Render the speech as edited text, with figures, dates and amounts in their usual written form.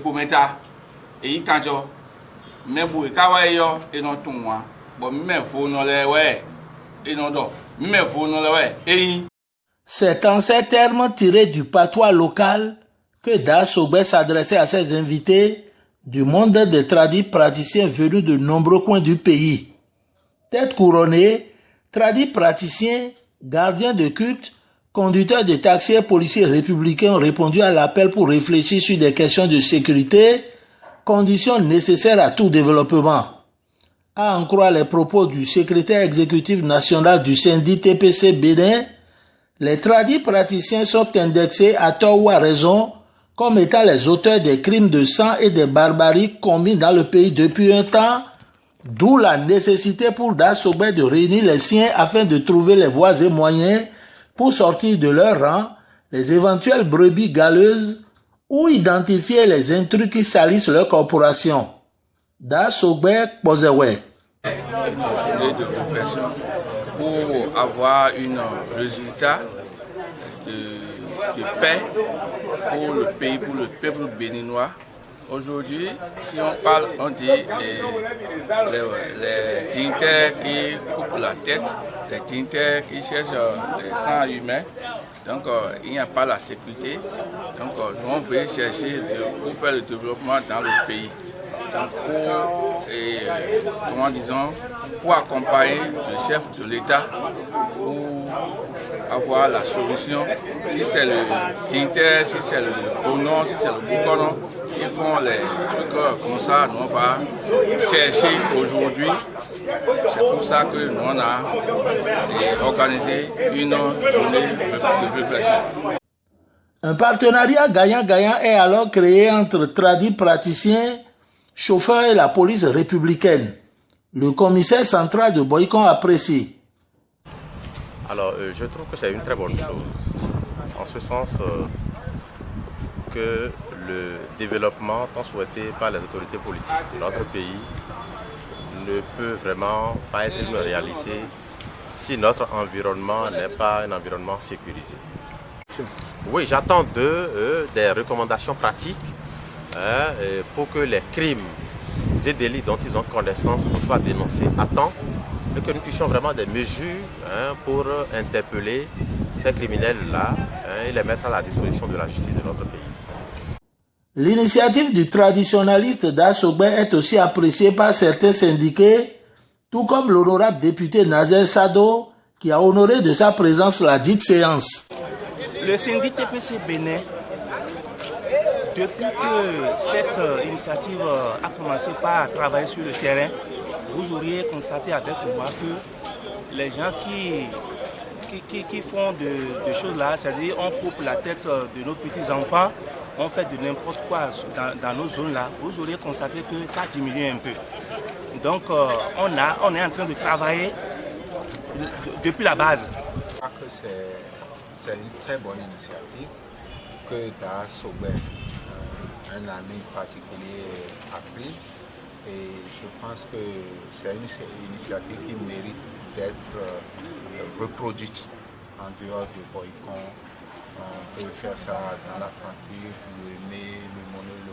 pometa et kanjo me bu kawa yo e no tunwa bo me fo no lewe e no do me fo no lewe e. C'est en ces termes tirés du patois local que Da Sogbe s'adressait à ses invités du monde des tradis praticiens venus de nombreux coins du pays. Tête couronnée, tradis praticiens, gardiens de culte, conducteurs de taxis et policiers républicains ont répondu à l'appel pour réfléchir sur des questions de sécurité, conditions nécessaires à tout développement. À en croire les propos du secrétaire exécutif national du syndic TPC Bénin, les tradis praticiens sont indexés à tort ou à raison comme étant les auteurs des crimes de sang et des barbaries commis dans le pays depuis un temps, d'où la nécessité pour Da Sogbe de réunir les siens afin de trouver les voies et moyens pour sortir de leur rang les éventuelles brebis galeuses ou identifier les intrus qui salissent leur corporation. Da Sogbe Posewe. De profession pour avoir un résultat de paix pour le pays, pour le peuple béninois. Aujourd'hui, si on parle, on dit les dignitaires qui coupent la tête, les dignitaires qui cherchent le sang humain. Donc, il n'y a pas la sécurité. Donc, nous, on veut chercher pour faire le développement dans le pays. Donc, pour accompagner le chef de l'État, pour avoir la solution, si c'est le dignitaire, si c'est le bonon, si c'est le bouconon, ils font les trucs comme ça, nous on va chercher aujourd'hui. C'est pour ça que nous on a organisé une journée de réflexion. Un partenariat gagnant-gagnant est alors créé entre tradis praticiens, chauffeurs et la police républicaine. Le commissaire central de Boycon apprécie. Alors, je trouve que c'est une très bonne chose, en ce sens que le développement tant souhaité par les autorités politiques de notre pays ne peut vraiment pas être une réalité si notre environnement n'est pas un environnement sécurisé. Oui, j'attends d'eux des recommandations pratiques pour que les crimes et délits dont ils ont connaissance soient dénoncés à temps et que nous puissions vraiment des mesures pour interpeller ces criminels-là et les mettre à la disposition de la justice de notre pays. L'initiative du traditionnaliste Da Sogbe est aussi appréciée par certains syndiqués, tout comme l'honorable député Nazer Sado, qui a honoré de sa présence la dite séance. Le syndic TPC Bénin, depuis que cette initiative a commencé par travailler sur le terrain, vous auriez constaté avec moi que les gens qui font de choses là, c'est-à-dire on coupe la tête de nos petits-enfants, on fait de n'importe quoi dans nos zones là, vous auriez constaté que ça diminue un peu. Donc on est en train de travailler depuis la base. Je crois que c'est une très bonne initiative que Da Sogbe, un ami particulier, a pris. Et je pense que c'est une initiative qui mérite d'être reproduite en dehors du Boycon. On peut faire ça dans l'attractif, le Mé, le Mono, le